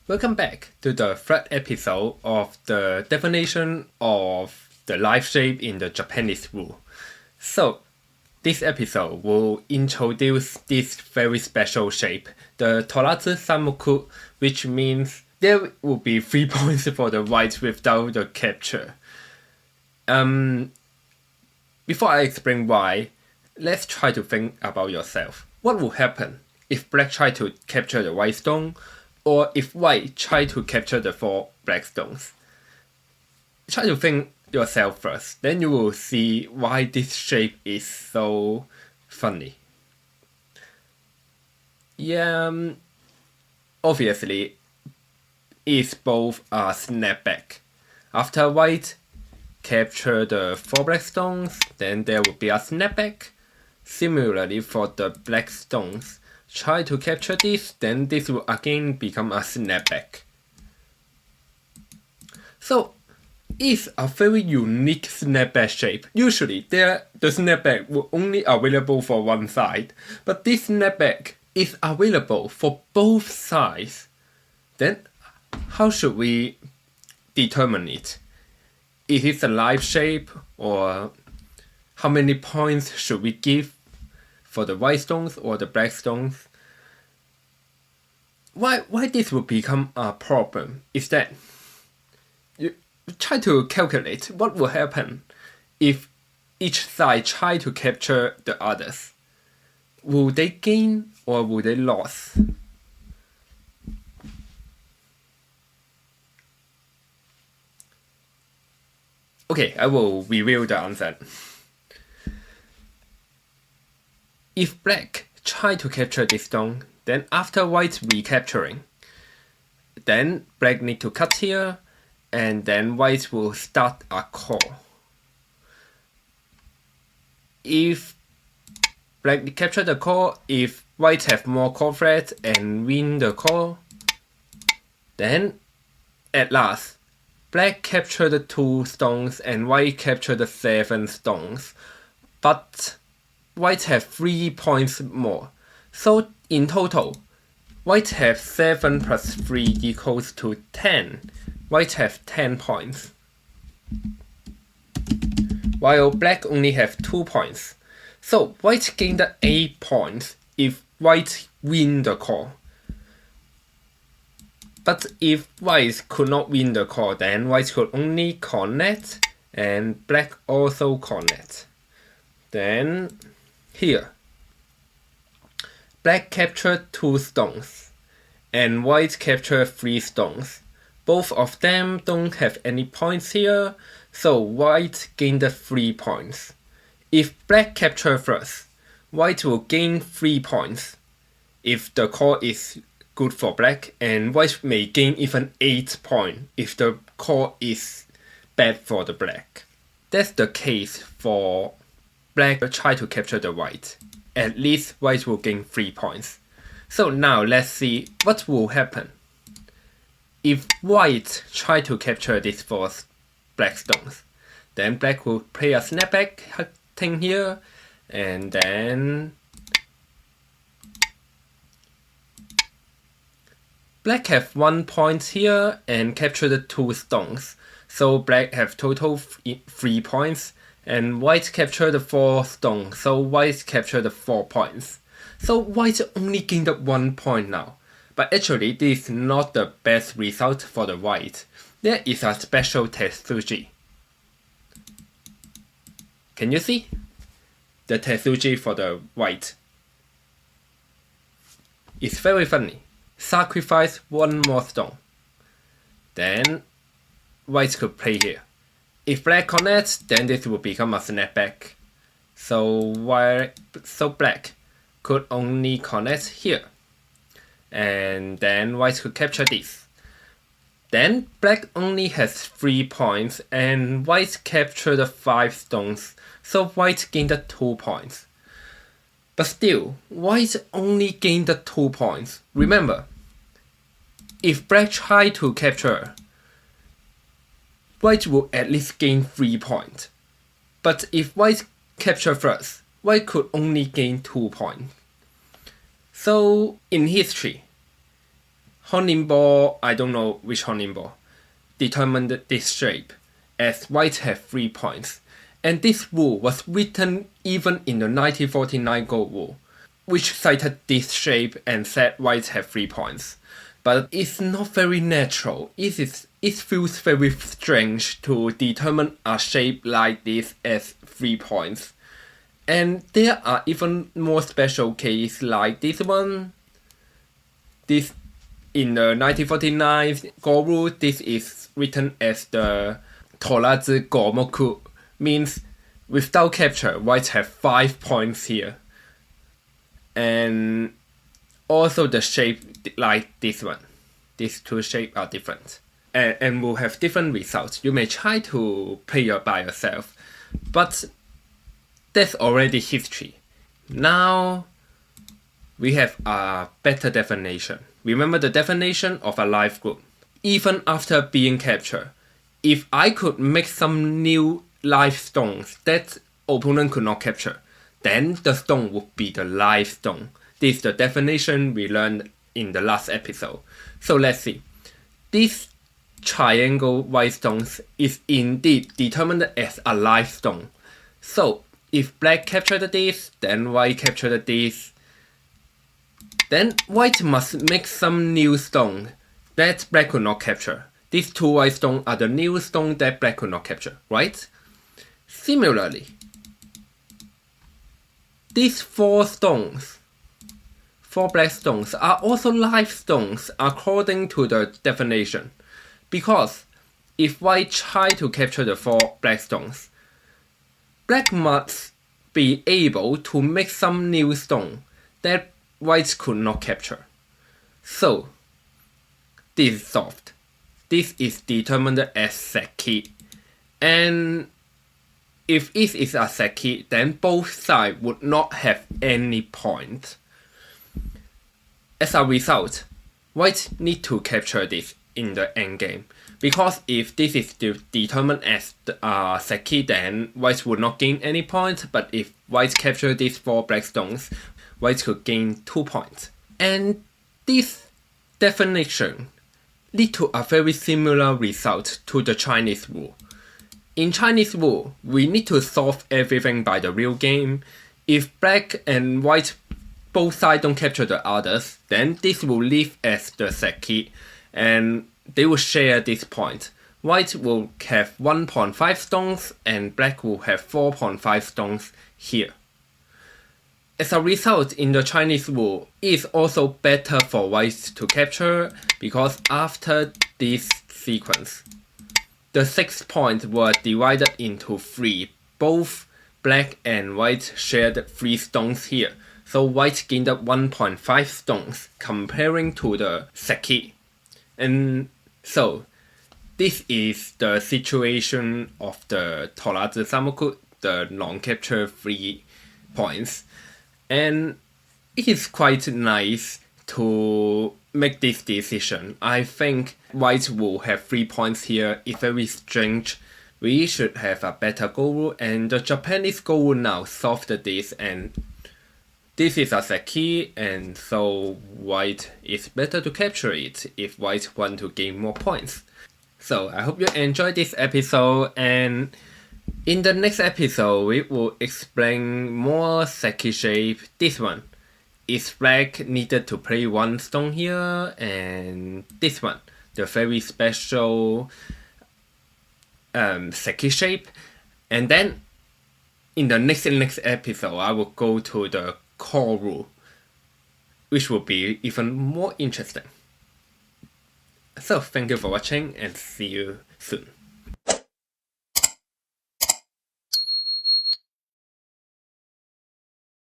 Welcome back to the third episode of the definition of the life shape in the Japanese rule. So, this episode will introduce this very special shape, the Toratsu Samoku, which means there will be 3 points for the white without the capture. Before I explain why, let's try to think about yourself. What will happen if black try to capture the white stone, or if white try to capture the 4 black stones? Try to think yourself first, then you will see why this shape is so funny. Obviously, it's both a snapback. After white capture the 4 black stones, then there will be a snapback. Similarly, for the black stones, try to capture this, then this will again become a snapback. So, it's a very unique snapback shape. Usually, the snapback will only available for one side, but this snapback is available for both sides. Then, how should we determine it? Is it a life shape, or how many points should we give for the white stones or the black stones? Why this will become a problem is that you try to calculate what will happen if each side try to capture the others. Will they gain or will they lose? Okay, I will reveal the answer. If black try to capture this stone, then after white recapturing, then black need to cut here, and then white will start a call. If black capture the call, if white have more call threat and win the call, then at last, black capture the 2 stones and white capture the 7 stones, but white have 3 points more. So in total, white have 7 plus 3 equals to 10. White have 10 points, while black only have 2 points. So white gained 8 points if white win the call. But if white could not win the call, then white could only connect and black also connect. Then here, black captured 2 stones and white captured 3 stones. Both of them don't have any points here, so white gained 3 points. If black capture first, white will gain 3 points if the call is good for black, and white may gain even 8 points if the call is bad for the black. That's the case for black try to capture the white. At least white will gain 3 points. So now let's see what will happen if white try to capture these 4 black stones. Then black will play a snapback thing here, and then black have 1 point here and capture the 2 stones. So black have total 3 points, and white capture the 4 stones. So white capture the 4 points. So white only gained 1 point now. But actually, this is not the best result for the white. There is a special Tetsuji. Can you see? The Tetsuji for the white. It's very funny. Sacrifice 1 more stone. Then white could play here. If black connects, then this will become a snapback. So black could only connect here. And then white could capture this. Then black only has 3 points and white captured the 5 stones, so white gained 2 points. But still, white only gained 2 points. Remember, if black try to capture, white will at least gain 3 points. But if white capture first, white could only gain 2 points. So in history, Honing ball, I don't know which honing ball, determined this shape, as white have 3 points. And this rule was written even in the 1949 gold rule, which cited this shape and said white have 3 points. But it's not very natural. It feels very strange to determine a shape like this as 3 points. And there are even more special cases like this one. This in the 1949 gold rule, this is written as the 拖拉子果木库, means without capture, whites have 5 points here. And also the shape like this one. These two shapes are different. And will have different results. You may try to play by yourself. But that's already history. Now we have a better definition. Remember the definition of a live group. Even after being captured, if I could make some new live stones that opponent could not capture, then the stone would be the live stone. This is the definition we learned in the last episode. So let's see. This triangle white stones is indeed determined as a live stone. So if black captured this, then white captured this, then white must make some new stone that black could not capture. These two white stones are the new stone that black could not capture, right? Similarly, these 4 black stones are also live stones according to the definition. Because if white try to capture the 4 black stones, black must be able to make some new stone that white could not capture. So, this is solved. This is determined as Seki. And if it is a Seki, then both sides would not have any point. As a result, white need to capture this in the endgame. Because if this is determined as Seki, then white would not gain any points. But if white capture these 4 black stones, white could gain 2 points. And this definition lead to a very similar result to the Chinese rule. In Chinese rule, we need to solve everything by the real game. If black and white both sides don't capture the others, then this will leave as the Seki, and they will share this point. White will have 1.5 stones, and black will have 4.5 stones here. As a result, in the Chinese rule, it is also better for white to capture because after this sequence, the 6 points were divided into 3. Both black and white shared 3 stones here. So white gained up 1.5 stones comparing to the Seki. And so this is the situation of the 拖拉子三木库, the non-capture 3 points. And it is quite nice to make this decision. I think white will have 3 points here. It's very strange. We should have a better goal rule, and the Japanese goal rule now solved this, and this is a Seki, and so white is better to capture it if white want to gain more points. So I hope you enjoyed this episode, and in the next episode we will explain more Seki shape. This one is black needed to play 1 stone here, and this one, the very special Seki shape. And then in the next episode I will go to the core rule, which will be even more interesting. So thank you for watching and see you soon.